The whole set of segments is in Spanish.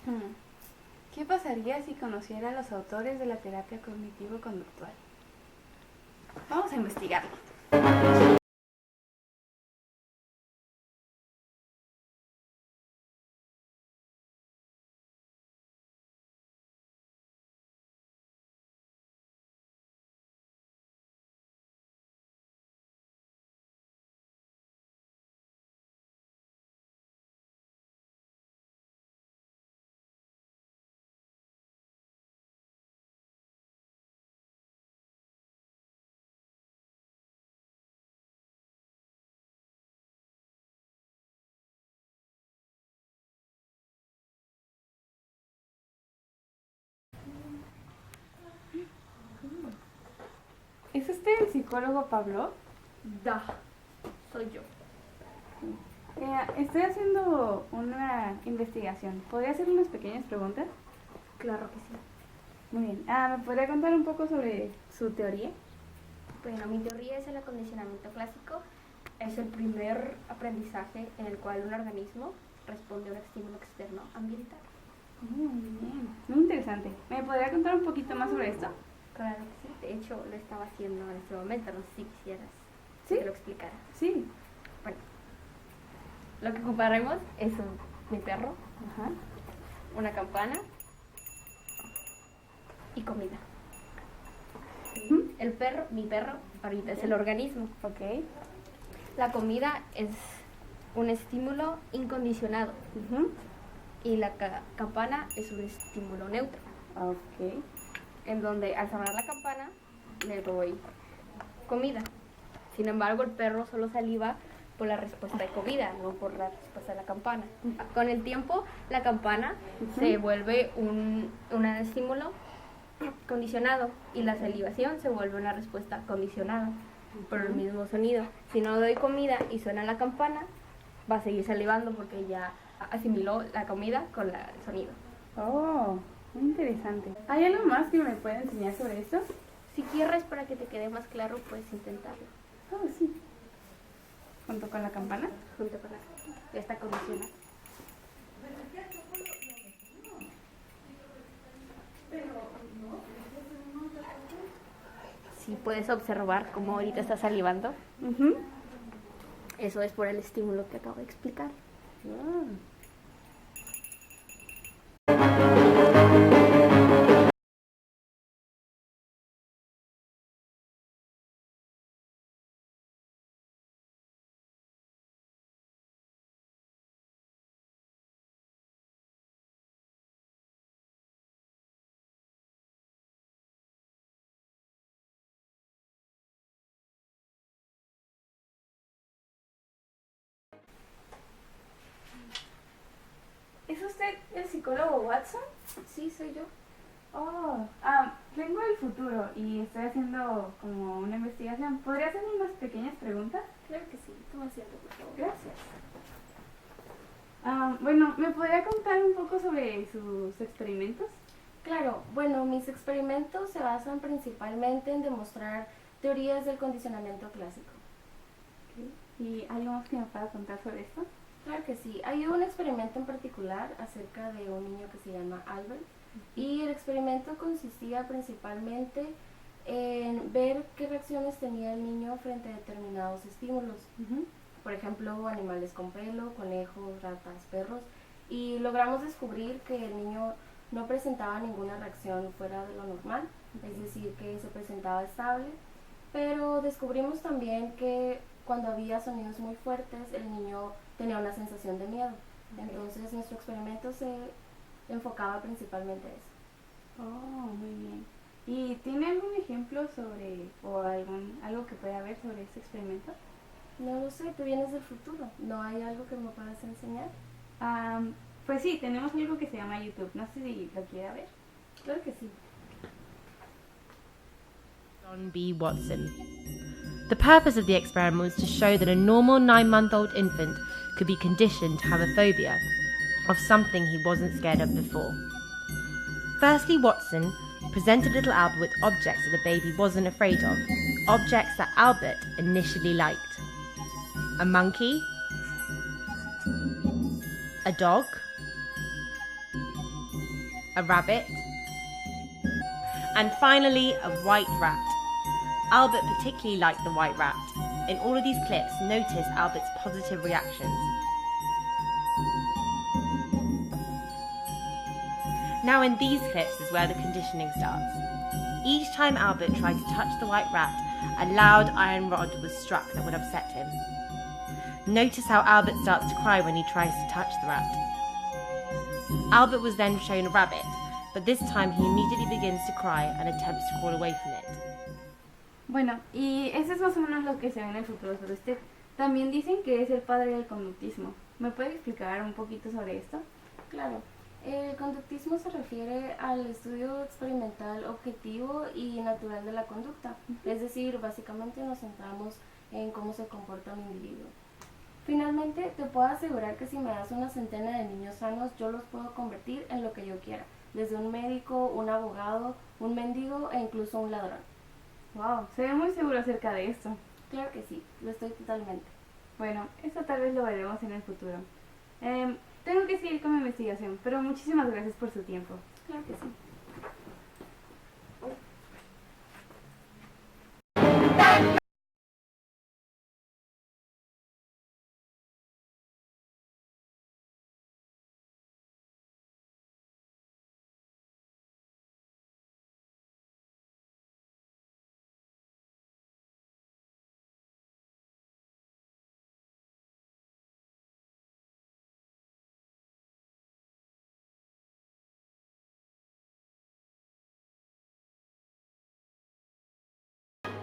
Hmm. ¿Qué pasaría si conociera a los autores de la terapia cognitivo-conductual? Vamos a investigarlo. ¿Es usted el psicólogo Pablo? Da, soy yo. Estoy haciendo una investigación. ¿Podría hacer unas pequeñas preguntas? Claro que sí. Muy bien. ¿Me podría contar un poco sobre su teoría? Bueno, mi teoría es el acondicionamiento clásico. Es el primer aprendizaje en el cual un organismo responde a un estímulo externo ambiental. Muy bien. Muy interesante. ¿Me podría contar un poquito más sobre esto? Claro que sí. De hecho, lo estaba haciendo en este momento. No sé si quisieras ¿Sí? que lo explicara. Sí. Bueno, lo que ocuparemos es mi perro, Ajá. una campana y comida. Ujú. Mi perro, ahorita es el organismo. Ok. La comida es un estímulo incondicionado Ujú. y la campana es un estímulo neutro, Ok. en donde al sonar la campana le doy comida. Sin embargo, el perro solo saliva por la respuesta de comida, no por la respuesta de la campana. Con el tiempo, la campana se vuelve un estímulo condicionado y la salivación se vuelve una respuesta condicionada por el mismo sonido. Si no doy comida y suena la campana, va a seguir salivando porque ya asimiló la comida con el sonido. Oh, muy interesante. ¿Hay algo más que me pueda enseñar sobre esto? Si quieres, para que te quede más claro, puedes intentarlo. Oh, sí. ¿Junto con la campana? Junto con la campana. Ya está condicionado. Si puedes observar cómo ahorita está salivando, Ujú. eso es por el estímulo que acabo de explicar. Ah. ¿Es usted el psicólogo Watson? Sí, soy yo. Oh, vengo del futuro y estoy haciendo como una investigación. ¿Podría hacer unas pequeñas preguntas? Claro que sí. Toma asiento, por favor. Gracias. Bueno, ¿me podría contar un poco sobre sus experimentos? Claro, bueno, mis experimentos se basan principalmente en demostrar teorías del condicionamiento clásico. ¿Y algo más que me pueda contar sobre esto? Claro que sí. Hay un experimento en particular acerca de un niño que se llama Albert y el experimento consistía principalmente en ver qué reacciones tenía el niño frente a determinados estímulos. Por ejemplo, animales con pelo, conejos, ratas, perros, y logramos descubrir que el niño no presentaba ninguna reacción fuera de lo normal, es decir, que se presentaba estable, pero descubrimos también que cuando había sonidos muy fuertes, el niño tenía una sensación de miedo. Entonces, nuestro experimento se enfocaba principalmente a eso. Oh, muy bien. ¿Y tiene algún ejemplo sobre, o algo que pueda ver sobre este experimento? No lo sé, tú vienes del futuro, ¿no hay algo que me puedas enseñar? Pues sí, tenemos algo que se llama YouTube. No sé si lo quiera ver. Claro que sí. John B. Watson. The purpose of the experiment was to show that a normal 9-month-old infant could be conditioned to have a phobia of something he wasn't scared of before. Firstly, Watson presented little Albert with objects that the baby wasn't afraid of, objects that Albert initially liked. A monkey, a dog, a rabbit, and finally a white rat. Albert particularly liked the white rat. In all of these clips, notice Albert's positive reactions. Now in these clips is where the conditioning starts. Each time Albert tried to touch the white rat, a loud iron rod was struck that would upset him. Notice how Albert starts to cry when he tries to touch the rat. Albert was then shown a rabbit, but this time he immediately begins to cry and attempts to crawl away from it. Bueno, y eso es más o menos lo que se ve en el futuro sobre Steve. También dicen que es el padre del conductismo. ¿Me puede explicar un poquito sobre esto? Claro. El conductismo se refiere al estudio experimental objetivo y natural de la conducta. Es decir, básicamente nos centramos en cómo se comporta un individuo. Finalmente, te puedo asegurar que si me das una centena de niños sanos, yo los puedo convertir en lo que yo quiera. Desde un médico, un abogado, un mendigo e incluso un ladrón. Wow, se ve muy seguro acerca de esto. Claro que sí, lo estoy totalmente. Bueno, eso tal vez lo veremos en el futuro. Tengo que seguir con mi investigación, pero muchísimas gracias por su tiempo. Claro que sí.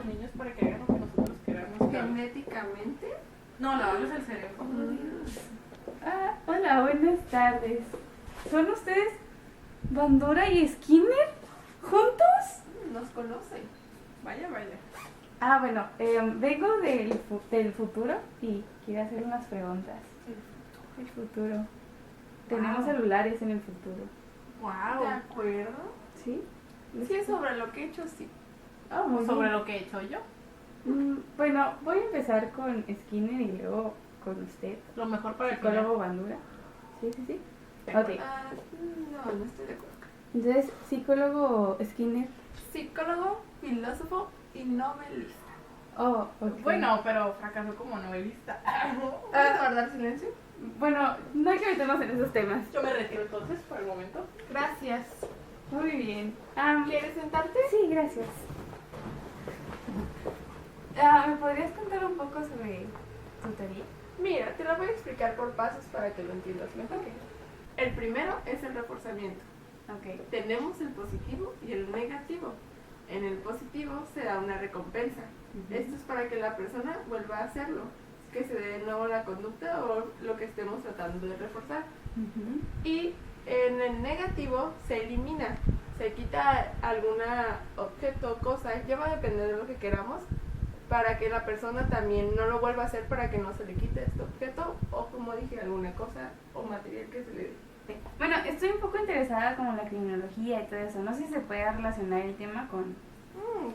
Niños para que hagan lo que nosotros queramos. ¿Genéticamente? No, lavarles el cerebro. Hola, buenas tardes. ¿Son ustedes Bandura y Skinner? ¿Juntos? Nos conoce. Vaya, vaya. Bueno, vengo del futuro y quiero hacer unas preguntas. El futuro. Tenemos celulares en el futuro. Wow. ¿De acuerdo? ¿Sí? Sí, sobre lo que he hecho, sí. Muy Sobre bien. lo que he hecho yo. Bueno, voy a empezar con Skinner y luego con usted. Lo mejor para el Psicólogo Bandura. Sí. Ok. No estoy de acuerdo. Entonces, psicólogo Skinner. Psicólogo, filósofo y novelista. Oh, ok. Bueno, pero fracasó como novelista. ¿Puedes guardar silencio? Bueno, no hay que meternos en esos temas. Yo me retiro entonces por el momento. Gracias. Muy bien. ¿Quieres sentarte? Sí, gracias. ¿Me podrías contar un poco sobre tu teoría? Mira, te lo voy a explicar por pasos para que lo entiendas mejor. El primero es el reforzamiento. Ok. Tenemos el positivo y el negativo. En el positivo se da una recompensa. Esto es para que la persona vuelva a hacerlo, que se dé de nuevo la conducta o lo que estemos tratando de reforzar. Y en el negativo se elimina, se quita alguna objeto, cosa, ya va a depender de lo que queramos, para que la persona también no lo vuelva a hacer, para que no se le quite este objeto o, como dije, alguna cosa o material que se le dé. Bueno, estoy un poco interesada como en la criminología y todo eso. No sé si se puede relacionar el tema con...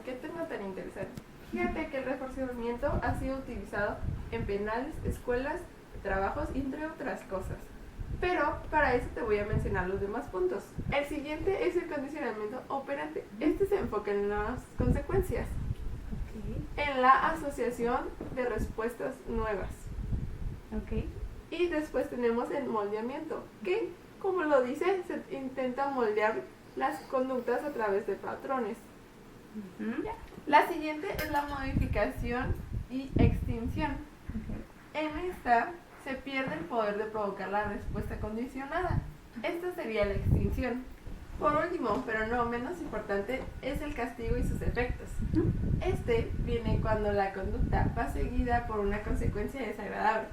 ¿Qué tema tan interesante? Fíjate que el reforzamiento ha sido utilizado en penales, escuelas, trabajos, entre otras cosas. Pero para eso te voy a mencionar los demás puntos. El siguiente es el condicionamiento operante. Este se enfoca en las consecuencias, en la asociación de respuestas nuevas. Ok. Y después tenemos el moldeamiento, que, como lo dice, se intenta moldear las conductas a través de patrones. La siguiente es la modificación y extinción. En esta se pierde el poder de provocar la respuesta condicionada. Esta sería la extinción. Por último, pero no menos importante, es el castigo y sus efectos. Este viene cuando la conducta va seguida por una consecuencia desagradable.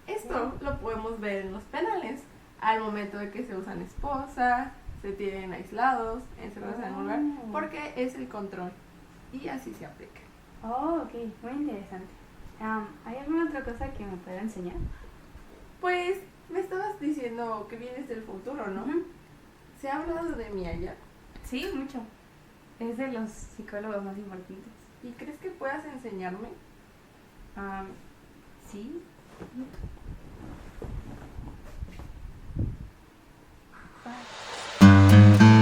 Esto lo podemos ver en los penales, al momento de que se usan esposa, se tienen aislados, encerrados en un lugar, porque es el control. Y así se aplica. Oh, ok, muy interesante. ¿Hay alguna otra cosa que me pueda enseñar? Pues me estabas diciendo que vienes del futuro, ¿no? ¿Se ha hablado de mí allá? Sí, mucho. Es de los psicólogos más importantes. ¿Y crees que puedas enseñarme? Sí. Bye.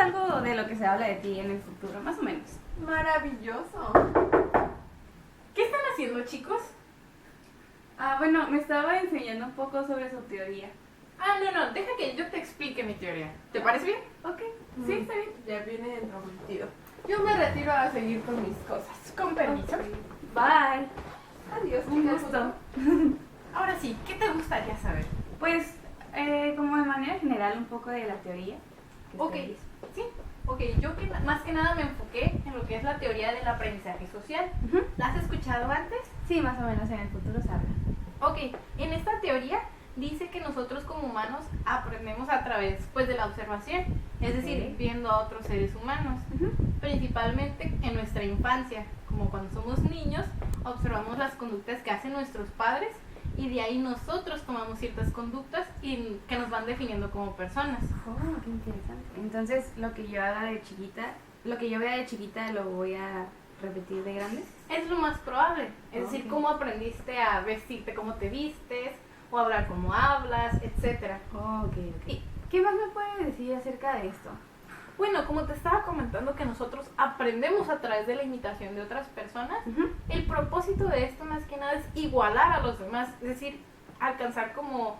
algo de lo que se habla de ti en el futuro, más o menos. Maravilloso. ¿Qué están haciendo, chicos? Bueno, me estaba enseñando un poco sobre su teoría. No, deja que yo te explique mi teoría. ¿Te parece bien? Ok, sí, está bien. Ya viene entrometido. Yo me retiro a seguir con mis cosas. Con permiso. Bye. Adiós, Un chicas. gusto. Ahora sí, ¿qué te gustaría saber? Pues, como de manera general, un poco de la teoría. que Ok, ustedes- sí. Ok, yo más que nada me enfoqué en lo que es la teoría del aprendizaje social. Ujú. ¿La has escuchado antes? Sí, más o menos en el futuro se habla. Ok, en esta teoría dice que nosotros como humanos aprendemos a través pues de la observación, es decir, Ok. viendo a otros seres humanos, Ujú. principalmente en nuestra infancia, como cuando somos niños, observamos las conductas que hacen nuestros padres y de ahí nosotros tomamos ciertas conductas y que nos van definiendo como personas. Oh, qué interesante. Entonces, lo que yo haga de chiquita, lo que yo vea de chiquita lo voy a repetir de grande. Es lo más probable, es decir, Ok. cómo aprendiste a vestirte, cómo te vistes, o hablar como hablas, etcétera. Oh, ok, ok. Y- ¿Qué más me puede decir acerca de esto? Bueno, como te estaba comentando que nosotros aprendemos a través de la imitación de otras personas, Ujú. el propósito de esto más que nada es igualar a los demás, es decir, alcanzar como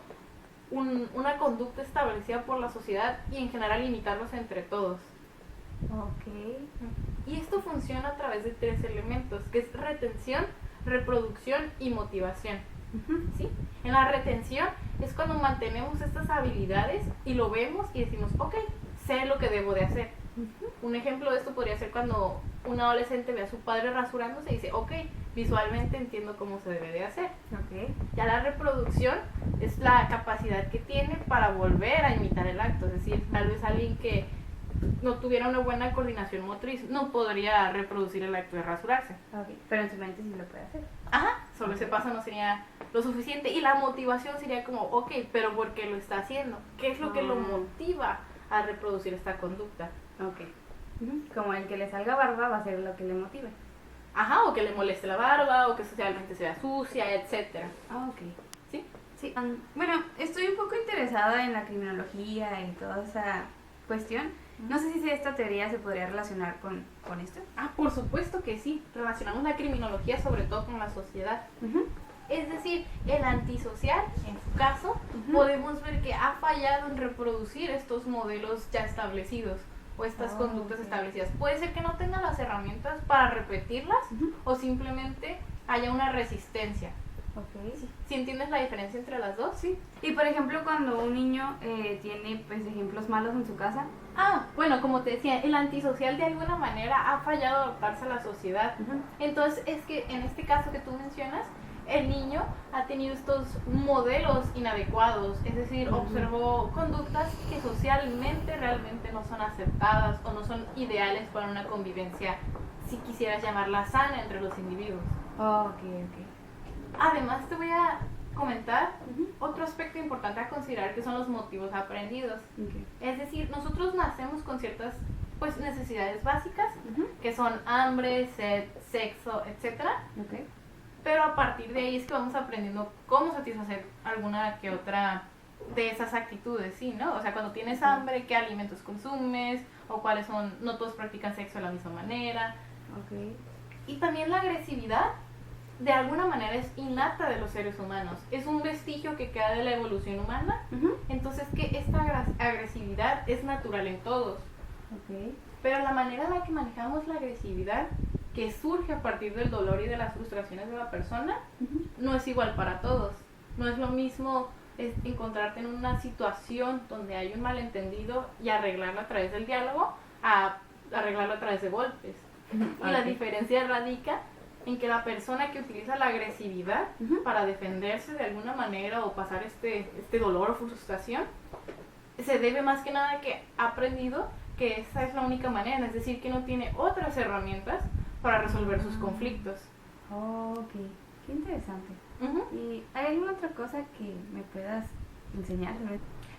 una conducta establecida por la sociedad y en general imitarlos entre todos. Ok. Y esto funciona a través de 3 elementos, que es retención, reproducción y motivación. Ujú. ¿Sí? En la retención es cuando mantenemos estas habilidades y lo vemos y decimos, ok, sé lo que debo de hacer. Ujú. Un ejemplo de esto podría ser cuando un adolescente ve a su padre rasurándose y dice, ok, visualmente entiendo cómo se debe de hacer. Ok. Ya la reproducción es la capacidad que tiene para volver a imitar el acto, es decir, tal vez alguien que no tuviera una buena coordinación motriz no podría reproducir el acto de rasurarse. Ok. Pero en su mente sí lo puede hacer. Ajá, solo ese paso no sería lo suficiente y la motivación sería como, ok, pero ¿por qué lo está haciendo? ¿Qué es lo que lo motiva a reproducir esta conducta? Ok. Ujú. Como el que le salga barba va a ser lo que le motive. Ajá, o que le moleste la barba, o que socialmente se vea sucia, etcétera. Ah, ok. ¿Sí? Sí. Bueno, estoy un poco interesada en la criminología y toda esa cuestión. No sé si esta teoría se podría relacionar con esto. Ah, por supuesto que sí. Relacionamos la criminología sobre todo con la sociedad. Ujú. Es decir, el antisocial, en su caso, Ujú. podemos ver que ha fallado en reproducir estos modelos ya establecidos o estas Ah, conductas ok. establecidas. Puede ser que no tenga las herramientas para repetirlas Ujú. o simplemente haya una resistencia. Ok. ¿Sí entiendes la diferencia entre las dos? Sí. Y por ejemplo, cuando un niño tiene pues ejemplos malos en su casa. Ah, bueno, como te decía, el antisocial de alguna manera ha fallado a adaptarse a la sociedad. Ujú. Entonces, es que en este caso que tú mencionas, el niño ha tenido estos modelos inadecuados, es decir, Ujú. observó conductas que socialmente realmente no son aceptadas o no son ideales para una convivencia, si quisieras llamarla sana entre los individuos. Oh, ok, ok. Además, te voy a comentar Ujú. otro aspecto importante a considerar que son los motivos aprendidos. Ok. Es decir, nosotros nacemos con ciertas pues necesidades básicas, Ujú. que son hambre, sed, sexo, etcétera. Ok. Pero a partir de ahí es que vamos aprendiendo cómo satisfacer alguna que otra de esas actitudes, ¿sí? ¿No? O sea, cuando tienes hambre, ¿qué alimentos consumes? O cuáles son, no todos practican sexo de la misma manera. Ok. Y también la agresividad, de alguna manera, es innata de los seres humanos. Es un vestigio que queda de la evolución humana. Ujú. Entonces, que esta agresividad es natural en todos. Ok. Pero la manera en la que manejamos la agresividad, que surge a partir del dolor y de las frustraciones de la persona, Ujú. no es igual para todos. No es lo mismo encontrarte en una situación donde hay un malentendido y arreglarlo a través del diálogo a arreglarlo a través de golpes. Y la Ok. diferencia radica en que la persona que utiliza la agresividad Ujú. para defenderse de alguna manera o pasar este dolor o frustración, se debe más que nada a que ha aprendido que esa es la única manera, es decir, que no tiene otras herramientas para resolver sus conflictos. Oh, ok. Qué interesante. Ujú. ¿Y hay alguna otra cosa que me puedas enseñar?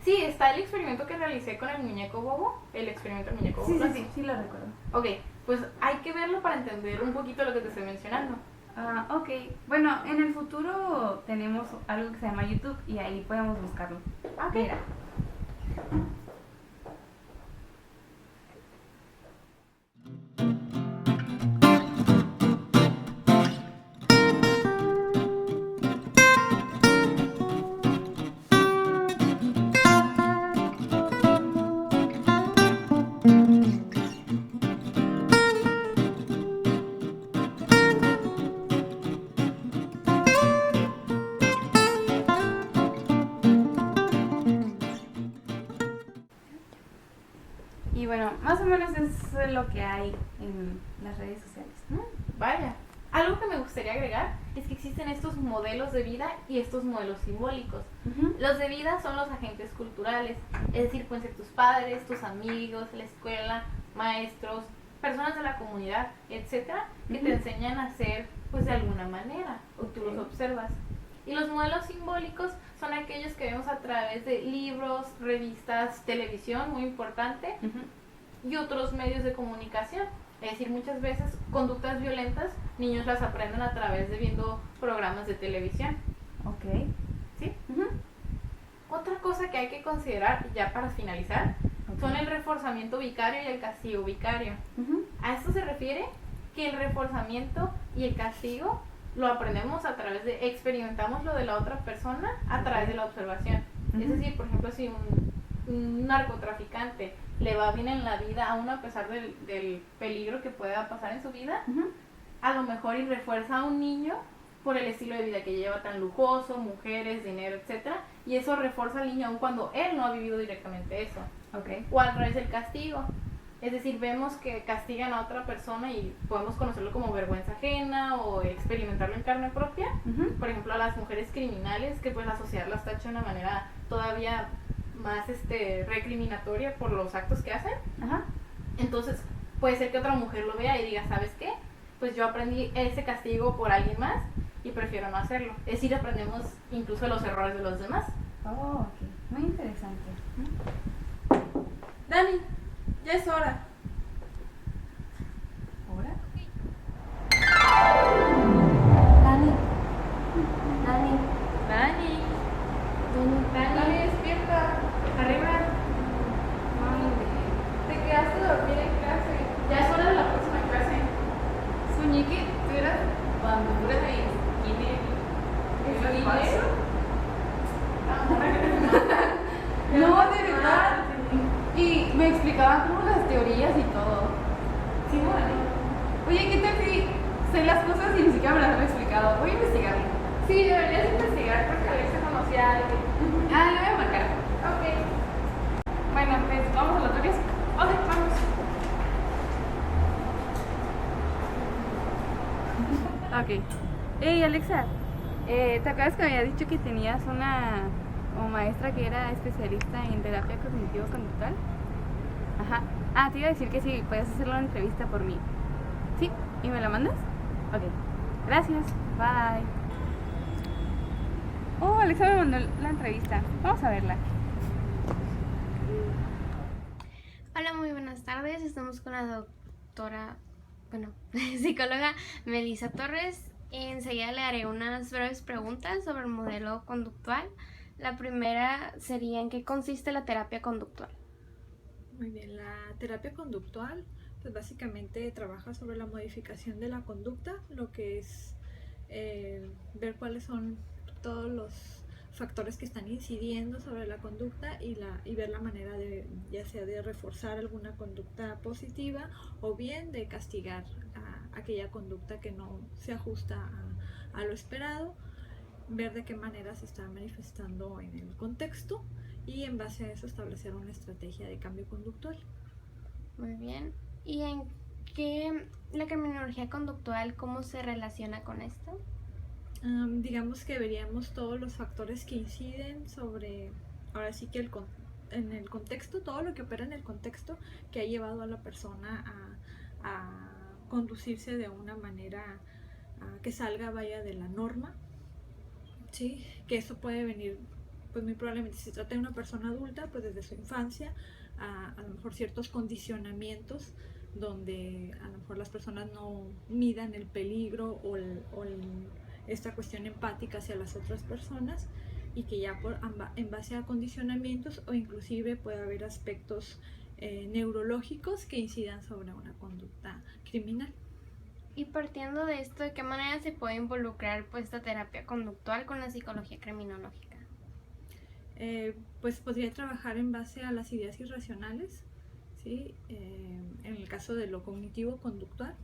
Sí, está el experimento que realicé con el muñeco bobo, el experimento del muñeco bobo. Sí lo recuerdo. Ok, pues hay que verlo para entender un poquito lo que te estoy mencionando. Ah, ok. Bueno, en el futuro tenemos algo que se llama YouTube y ahí podemos buscarlo. Ok. Mira. más o menos es lo que hay en las redes sociales. Vaya. Algo que me gustaría agregar es que existen estos modelos de vida y estos modelos simbólicos. Los de vida son los agentes culturales, es decir, pueden ser tus padres, tus amigos, la escuela, maestros, personas de la comunidad, etcétera, que te enseñan a ser pues de alguna manera, o tú los observas. Y los modelos simbólicos son aquellos que vemos a través de libros, revistas, televisión, muy importante, y otros medios de comunicación. Es decir, muchas veces conductas violentas, niños las aprenden a través de viendo programas de televisión. Ok. ¿Sí? Otra cosa que hay que considerar, ya para finalizar, son el reforzamiento vicario y el castigo vicario. A esto se refiere que el reforzamiento y el castigo lo aprendemos a través de, experimentamos lo de la otra persona a través de la observación. Es decir, por ejemplo, si un narcotraficante le va bien en la vida, aún a pesar del peligro que pueda pasar en su vida, a lo mejor y refuerza a un niño por el estilo de vida que lleva tan lujoso, mujeres, dinero, etcétera, y eso refuerza al niño aun cuando él no ha vivido directamente eso. O al revés el castigo. Es decir, vemos que castigan a otra persona y podemos conocerlo como vergüenza ajena o experimentarlo en carne propia. Por ejemplo, a las mujeres criminales, que pues la sociedad las tacha de una manera todavía más recriminatoria por los actos que hacen. Entonces, puede ser que otra mujer lo vea y diga, ¿sabes qué? Pues yo aprendí ese castigo por alguien más y prefiero no hacerlo. Es decir, aprendemos incluso los errores de los demás. Oh, ok. Muy interesante. Dani, ya es hora. ¿Ahora? Dani. Dani. Dani. Dani, despierta. Arriba. Te quedaste a dormir en clase. Ya es hora de la próxima clase. Soñé que tú eras bandura de kinder. ¿Es falso? No, de verdad. Y me explicaban como las teorías y todo. Sí, bueno. Oye, ¿qué tal si sé las cosas y ni siquiera me las han explicado? Voy a investigarlo. Sí, deberías investigar porque a veces conocía a alguien. Le voy a marcar. Ok. Bueno, pues vamos a las teorías. Ok, vamos. Ok. Hey, Alexa, ¿te acuerdas que me había dicho que tenías una maestra que era especialista en terapia cognitivo-conductual? Ajá. Te iba a decir que sí, puedes hacerle una entrevista por mí. ¿Sí? ¿Y me la mandas? Ok. Gracias. Bye. Oh, Alexa me mandó la entrevista. Vamos a verla. Hola, muy buenas tardes. Estamos con la doctora, psicóloga Melissa Torres. Enseguida le haré unas breves preguntas sobre el modelo conductual. La primera sería: ¿en qué consiste la terapia conductual? Muy bien, la terapia conductual pues básicamente trabaja sobre la modificación de la conducta, lo que es ver cuáles son todos los factores que están incidiendo sobre la conducta y ver la manera de, ya sea de reforzar alguna conducta positiva o bien de castigar a aquella conducta que no se ajusta a lo esperado, ver de qué manera se está manifestando en el contexto y en base a eso establecer una estrategia de cambio conductual. Muy bien. ¿Y en qué la criminología conductual, cómo se relaciona con esto? Digamos que veríamos todos los factores que inciden sobre, ahora sí que en el contexto, todo lo que opera en el contexto que ha llevado a la persona a conducirse de una manera que salga, vaya, de la norma, ¿sí? Que eso puede venir, pues muy probablemente si se trata de una persona adulta, pues desde su infancia, a lo mejor ciertos condicionamientos donde a lo mejor las personas no midan el peligro o esta cuestión empática hacia las otras personas, y que ya en base a condicionamientos o inclusive puede haber aspectos neurológicos que incidan sobre una conducta criminal. Y partiendo de esto, ¿de qué manera se puede involucrar pues esta terapia conductual con la psicología criminológica? Pues podría trabajar en base a las ideas irracionales, ¿sí? En el caso de lo cognitivo-conductual,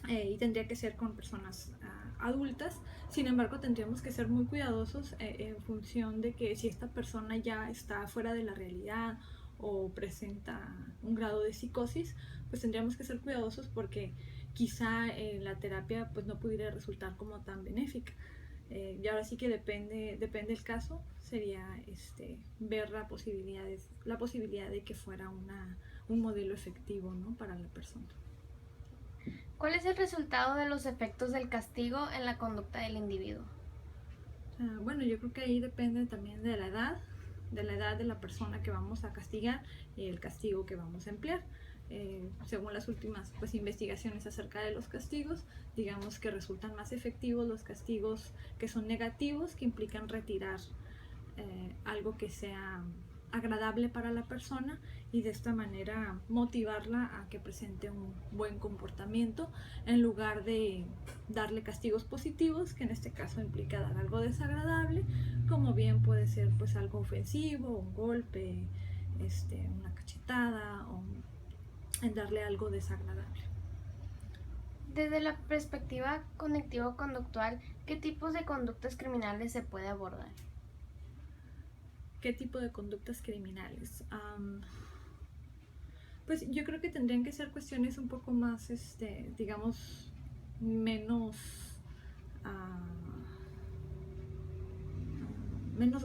y tendría que ser con personas adultas. Sin embargo, tendríamos que ser muy cuidadosos en función de que si esta persona ya está fuera de la realidad o presenta un grado de psicosis, pues tendríamos que ser cuidadosos porque quizá la terapia pues no pudiera resultar como tan benéfica. Y ahora sí que depende del caso, sería ver la posibilidad de que fuera un modelo efectivo, ¿no?, para la persona. ¿Cuál es el resultado de los efectos del castigo en la conducta del individuo? Bueno, yo creo que ahí depende también de la edad de la persona que vamos a castigar y el castigo que vamos a emplear. Según las últimas pues, investigaciones acerca de los castigos, digamos que resultan más efectivos los castigos que son negativos, que implican retirar algo que sea agradable para la persona y de esta manera motivarla a que presente un buen comportamiento en lugar de darle castigos positivos, que en este caso implica dar algo desagradable, como bien puede ser pues algo ofensivo, un golpe, una cachetada o en darle algo desagradable. Desde la perspectiva cognitivo-conductual, ¿qué tipos de conductas criminales se puede abordar? ¿Qué tipo de conductas criminales? Pues yo creo que tendrían que ser cuestiones un poco más, digamos, menos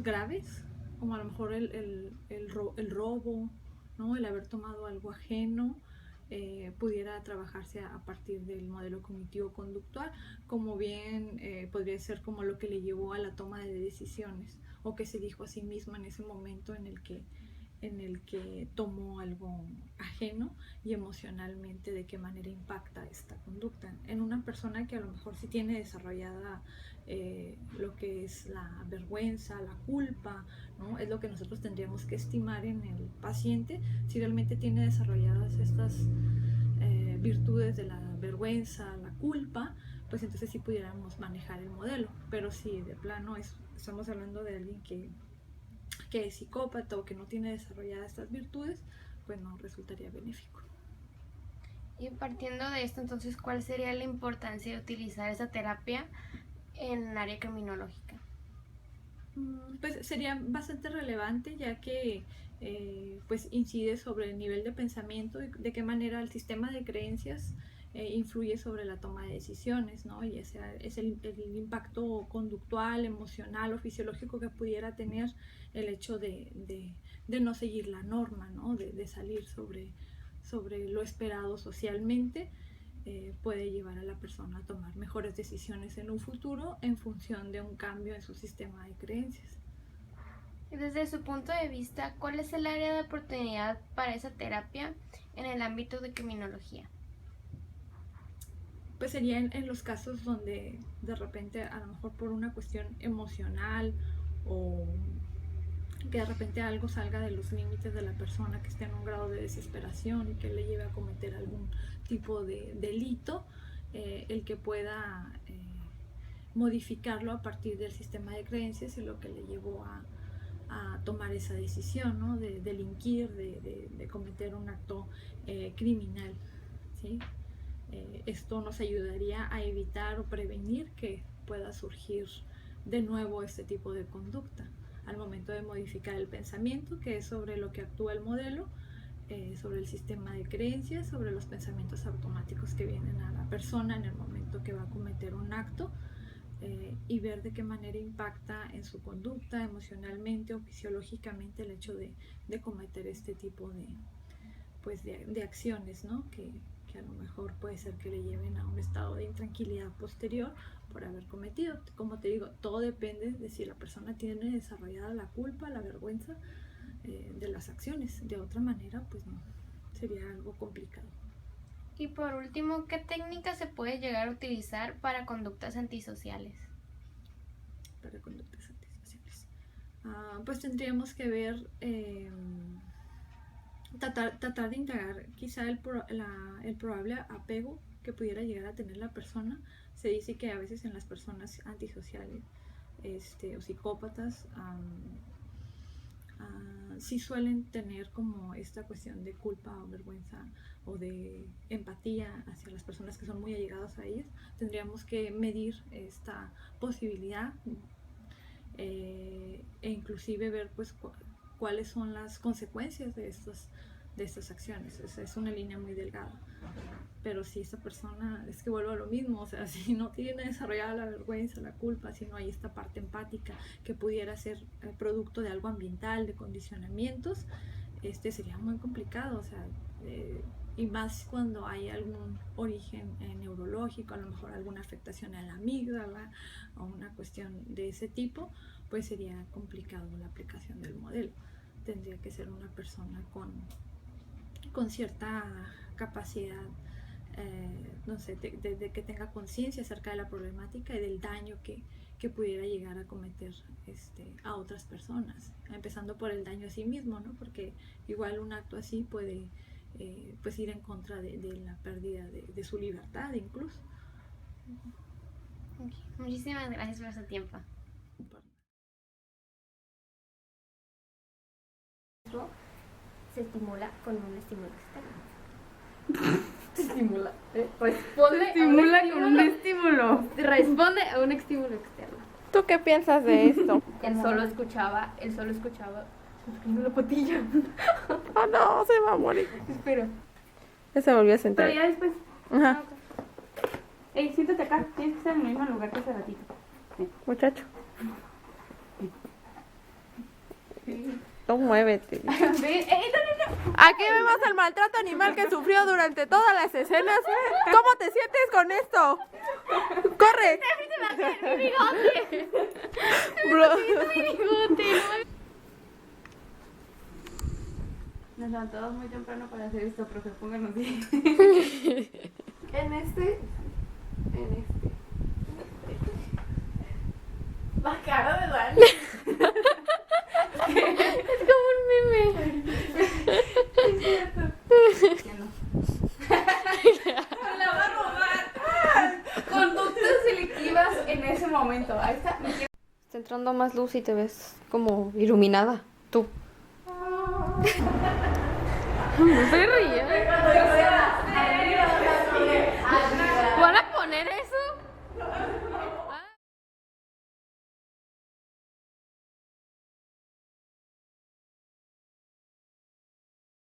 graves, como a lo mejor el robo, ¿no?, el haber tomado algo ajeno. Pudiera trabajarse a partir del modelo cognitivo-conductual, como bien podría ser como lo que le llevó a la toma de decisiones o que se dijo a sí misma en ese momento en el que tomó algo ajeno y emocionalmente de qué manera impacta esta conducta en una persona que a lo mejor sí tiene desarrollada lo que es la vergüenza, la culpa, ¿no? Es lo que nosotros tendríamos que estimar en el paciente si realmente tiene desarrolladas estas virtudes de la vergüenza, la culpa, pues entonces sí pudiéramos manejar el modelo. Pero si de plano estamos hablando de alguien que es psicópata o que no tiene desarrolladas estas virtudes, pues no resultaría benéfico. Y partiendo de esto, entonces, ¿cuál sería la importancia de utilizar esa terapia en el área criminológica? Pues sería bastante relevante, ya que pues incide sobre el nivel de pensamiento y de qué manera el sistema de creencias influye sobre la toma de decisiones, ¿no? Y ese es el impacto conductual, emocional o fisiológico que pudiera tener el hecho de no seguir la norma, ¿no?, de salir sobre lo esperado socialmente. Puede llevar a la persona a tomar mejores decisiones en un futuro en función de un cambio en su sistema de creencias. Y desde su punto de vista, ¿cuál es el área de oportunidad para esa terapia en el ámbito de criminología? Pues sería en los casos donde de repente a lo mejor por una cuestión emocional o que de repente algo salga de los límites de la persona, que esté en un grado de desesperación y que le lleve a cometer algún tipo de delito, el que pueda modificarlo a partir del sistema de creencias y lo que le llevó a tomar esa decisión, ¿no?, de delinquir, de cometer un acto criminal, ¿sí? Esto nos ayudaría a evitar o prevenir que pueda surgir de nuevo este tipo de conducta al momento de modificar el pensamiento, que es sobre lo que actúa el modelo, sobre el sistema de creencias, sobre los pensamientos automáticos que vienen a la persona en el momento que va a cometer un acto, y ver de qué manera impacta en su conducta emocionalmente o fisiológicamente el hecho de cometer este tipo de acciones, ¿no?, que a lo mejor puede ser que le lleven a un estado de intranquilidad posterior por haber cometido. Como te digo, todo depende de si la persona tiene desarrollada la culpa, la vergüenza de las acciones. De otra manera, pues no, sería algo complicado. Y por último, ¿qué técnicas se puede llegar a utilizar para conductas antisociales? Para conductas antisociales. Pues tendríamos que ver, tratar de integrar quizá el probable apego que pudiera llegar a tener la persona. Se dice que a veces en las personas antisociales o psicópatas sí suelen tener como esta cuestión de culpa o vergüenza o de empatía hacia las personas que son muy allegadas a ellas. Tendríamos que medir esta posibilidad e inclusive ver pues cuáles son las consecuencias de estas acciones. Es una línea muy delgada. Pero si esa persona, es que vuelvo a lo mismo, o sea, si no tiene desarrollada la vergüenza, la culpa, si no hay esta parte empática que pudiera ser producto de algo ambiental, de condicionamientos, sería muy complicado, o sea, y más cuando hay algún origen neurológico, a lo mejor alguna afectación a la amígdala o una cuestión de ese tipo, pues sería complicado la aplicación del modelo. Tendría que ser una persona con cierta capacidad, no sé, de que tenga conciencia acerca de la problemática y del daño que pudiera llegar a cometer a otras personas, empezando por el daño a sí mismo, ¿no? Porque igual un acto así puede pues ir en contra de la pérdida de su libertad incluso. Ok, muchísimas gracias por su tiempo. Se estimula con un estímulo externo. Se estimula. Responde Con un estímulo. Responde a un estímulo externo. ¿Tú qué piensas de esto? Él solo escuchaba la patilla. Oh no, se va a morir. Espera. Ya se volvió a sentar. Pero ya después. Ajá, Ey, siéntate acá. Tienes que estar en el mismo lugar que hace ratito. muchacho. No muévete. Ve, no. Aquí vemos el maltrato animal que sufrió durante todas las escenas. ¿Cómo te sientes con esto? ¡Corre! Bro. Nos levantamos muy temprano para hacer esto, profe. Pónganos bien. En este. La cara de Dani. Es como un meme. La va a robar. Conductas delictivas en ese momento. Ahí está. Está entrando más luz y te ves como iluminada. Tú. No se ríe. No